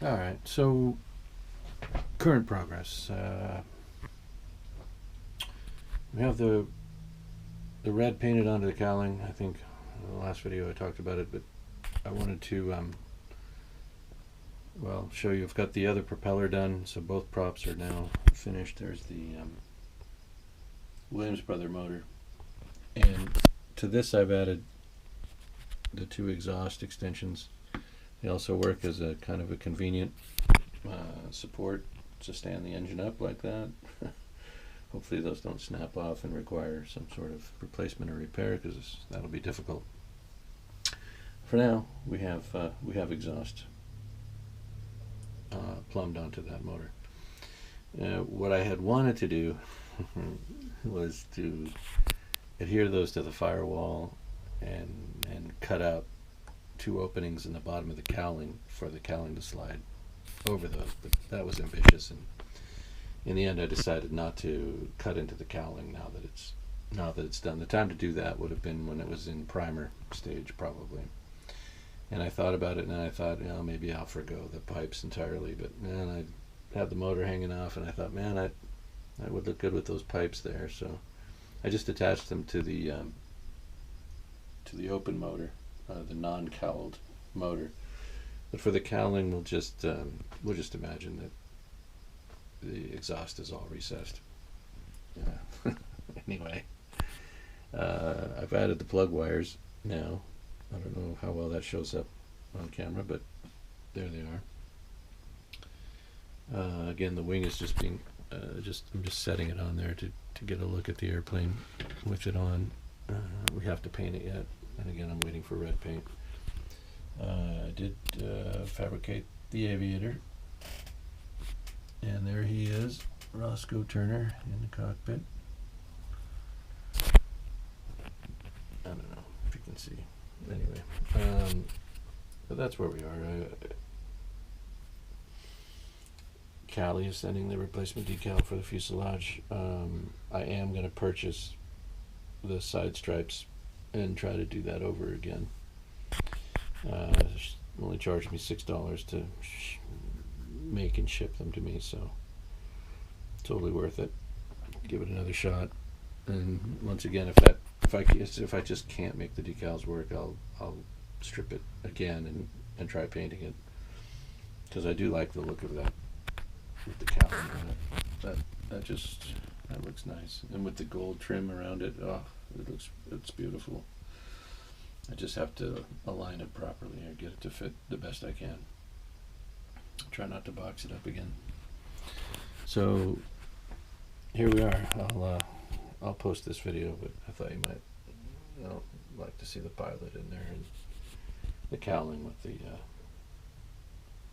All right. So current progress. We have the red painted onto the cowling. I think in the last video I talked about it, but I wanted to well, show you. I've got the other propeller done, so both props are now finished. There's the Williams Brother motor, and to this I've added the two exhaust extensions. They also work as a kind of a convenient support to stand the engine up like that. Hopefully those don't snap off and require some sort of replacement or repair, because that'll be difficult. For now, we have exhaust plumbed onto that motor. What I had wanted to do was to adhere those to the firewall and cut out two openings in the bottom of the cowling for the cowling to slide over those, but that was ambitious, and in the end I decided not to cut into the cowling now that it's done. The time to do that would have been when it was in primer stage, probably. And I thought about it, and I thought, maybe I'll forgo the pipes entirely, but man, I had the motor hanging off, and I thought, man, I would look good with those pipes there, so I just attached them to the open motor, the non-cowled motor. But for the cowling, we'll just imagine that the exhaust is all recessed. Anyway, I've added the plug wires now. I don't know how well that shows up on camera, but there they are. Again, the wing is just being I'm just setting it on there to get a look at the airplane with it on. We have to paint it yet, and again, I'm waiting for red paint. I did fabricate the aviator, and there he is, Roscoe Turner in the cockpit. I don't know if you can see. Anyway, but that's where we are. Cali is sending the replacement decal for the fuselage. I am going to purchase the side stripes and try to do that over again. Only charged me $6 to make and ship them to me, so totally worth it. Give it another shot. And once again, if I just can't make the decals work, I'll strip it again and try painting it, because I do like the look of that with the cowling on it. That looks nice, and with the gold trim around it, it's beautiful. I just have to align it properly or get it to fit the best I can. Try not to box it up again. So here we are. I'll post this video, but I thought you might like to see the pilot in there and the cowling with the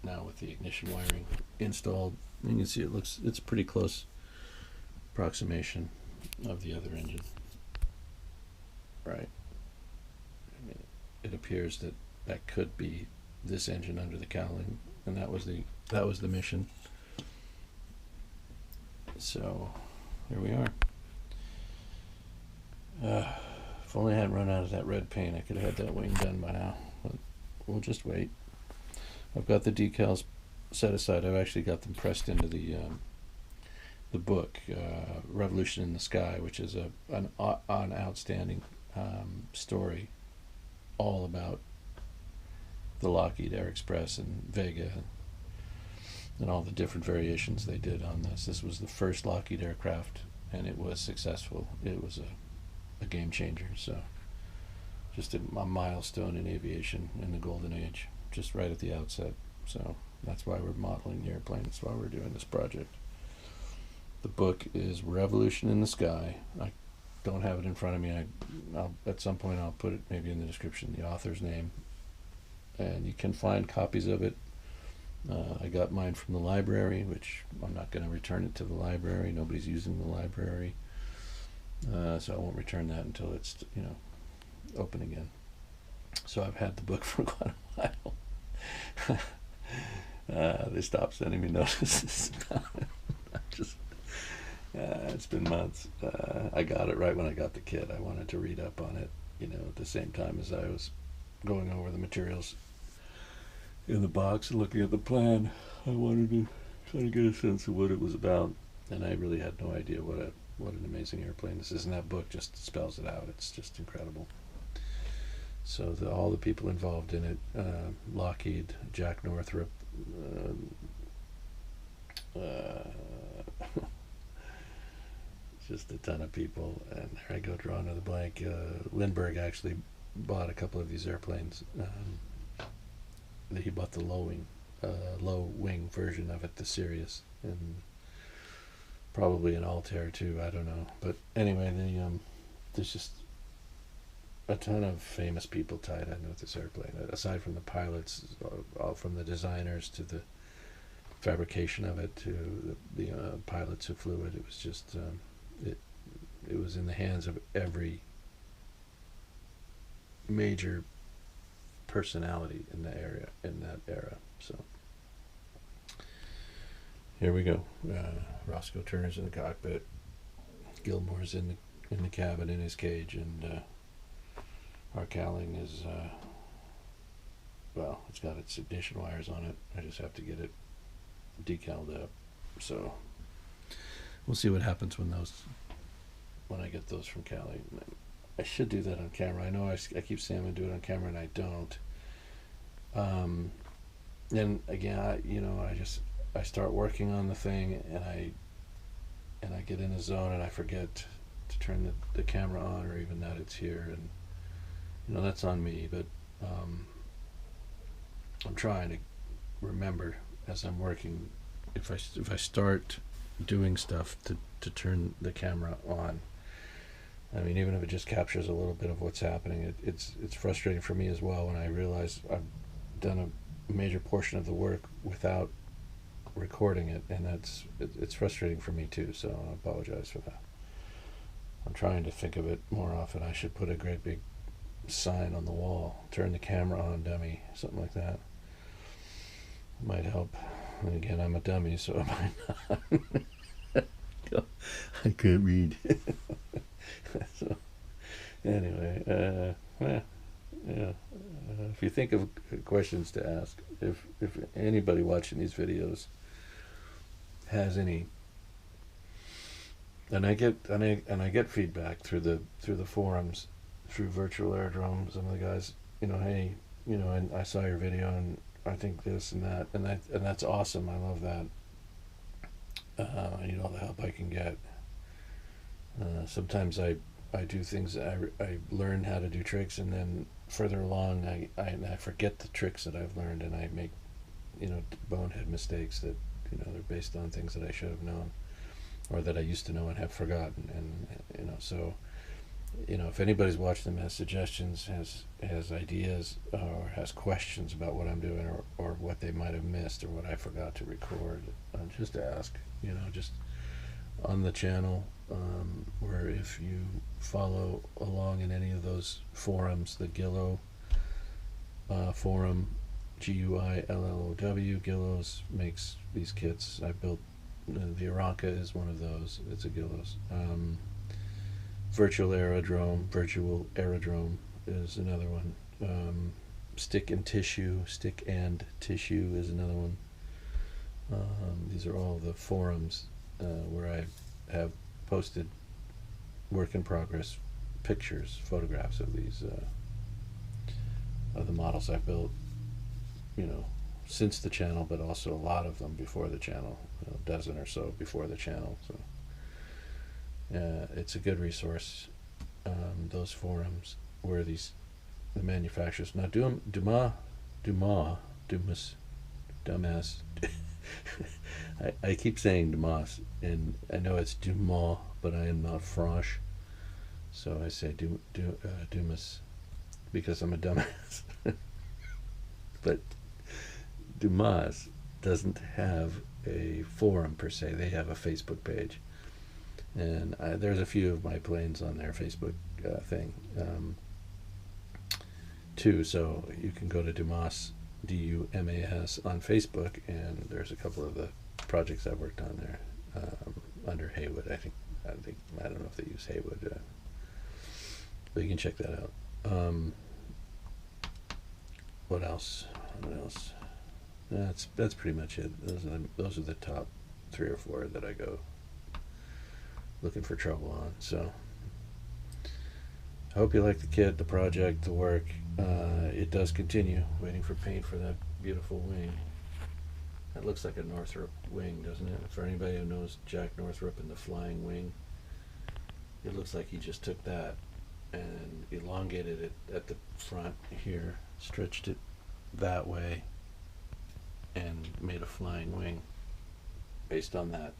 now with the ignition wiring installed. You can see it's pretty close approximation of the other engine, right? I mean, it appears that could be this engine under the cowling, and that was the mission. So here we are. If only I hadn't run out of that red paint, I could have had that wing done by now. But we'll just wait. I've got the decals set aside. I've actually got them pressed into the book, Revolution in the Sky, which is an outstanding story all about the Lockheed Air Express and Vega and all the different variations they did on this. This was the first Lockheed aircraft, and it was successful. It was a game changer. So just a milestone in aviation in the golden age, just right at the outset. So that's why we're modeling the airplane. That's why we're doing this project. The book is Revolution in the Sky. I don't have it in front of me. I'll at some point I'll put it maybe in the description, the author's name, and you can find copies of it. I got mine from the library, which I'm not going to return it to the library. Nobody's using the library, so I won't return that until it's open again. So I've had the book for quite a while. They stopped sending me notices. It's been months. I got it right when I got the kit. I wanted to read up on it, at the same time as I was going over the materials in the box and looking at the plan, I wanted to try to get a sense of what it was about, and I really had no idea what an amazing airplane this is. And that book just spells it out. It's just incredible. So all the people involved in it, Lockheed, Jack Northrop, just a ton of people. And there I go, drawing to the blank. Lindbergh actually bought a couple of these airplanes. He bought the low wing version of it, the Sirius, and probably an Altair too. I don't know, but anyway, there's just a ton of famous people tied in with this airplane. Aside from the pilots, all from the designers to the fabrication of it to the pilots who flew it. It was just it was in the hands of every major personality in that era. So here we go. Roscoe Turner's in the cockpit. Gilmore's in the cabin in his cage, and our cowling is well, it's got its ignition wires on it. I just have to get it decaled up. So we'll see what happens when I get those from Cali. I should do that on camera. I know I keep saying I'm gonna do it on camera, and I don't. And again, I start working on the thing, and I get in a zone, and I forget to turn the camera on, or even that it's here, and that's on me. But I'm trying to remember as I'm working, if I start doing stuff to turn the camera on. I mean, even if it just captures a little bit of what's happening, it's frustrating for me as well when I realize I've done a major portion of the work without recording it, and it's frustrating for me too. So I apologize for that. I'm trying to think of it more often. I should put a great big sign on the wall: "Turn the camera on, dummy," something like that. Might help. And again, I'm a dummy, so it might not. I can't read. So anyway, if you think of questions to ask, if anybody watching these videos has any, and I get feedback through the forums, through Virtual Aerodrome. Some of the guys, hey, and I saw your video, and I think this and that, and that's awesome. I love that. I need all the help I can get. Sometimes I do things, I learn how to do tricks, and then further along I forget the tricks that I've learned, and I make bonehead mistakes that they're based on things that I should have known, or that I used to know and have forgotten. And so if anybody's watching them, has suggestions, has ideas, or has questions about what I'm doing, or what they might have missed, or what I forgot to record, just ask. Just on the channel, where if you follow along in any of those forums, the Gillow forum, Guillow, Gillows makes these kits. I built the Aranca is one of those. It's a Gillows. Virtual Aerodrome is another one. Stick and Tissue is another one. These are all the forums where I have posted work in progress pictures, photographs of these of the models I built, since the channel, but also a lot of them before the channel, a dozen or so before the channel. So it's a good resource. Those forums where the manufacturers, now Dumas. I keep saying Dumas, and I know it's Dumas, but I am not French, so I say Dumas because I'm a dumbass. But Dumas doesn't have a forum per se. They have a Facebook page, and there's a few of my planes on their Facebook thing too. So you can go to Dumas, Dumas, on Facebook, and there's a couple of the projects I've worked on there under Haywood. I don't know if they use Haywood, but you can check that out. What else? That's pretty much it. Those are the top 3 or 4 that I go looking for trouble on. So I hope you like the kit, the project, the work. It does continue. Waiting for paint for that beautiful wing. That looks like a Northrop wing, doesn't it? For anybody who knows Jack Northrop and the flying wing, it looks like he just took that and elongated it at the front here, stretched it that way, and made a flying wing based on that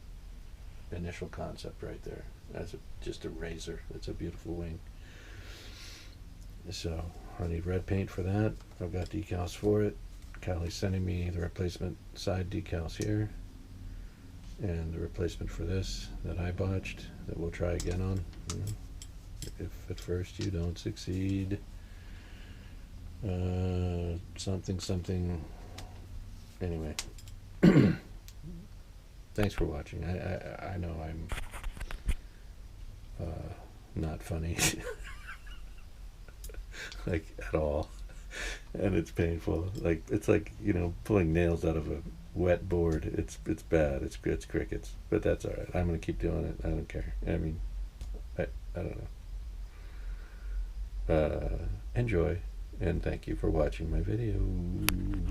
initial concept right there. That's just a razor. It's a beautiful wing. So I need red paint for that. I've got decals for it. Callie's sending me the replacement side decals here, and the replacement for this that I botched that we'll try again on. You know, if at first you don't succeed, something. Anyway, thanks for watching. I know I'm not funny, like at all, and it's painful. Like it's like, you know, pulling nails out of a wet board. It's bad. It's crickets, but that's all right. I'm gonna keep doing it. I don't care. I mean, I don't know. Enjoy, and thank you for watching my videos.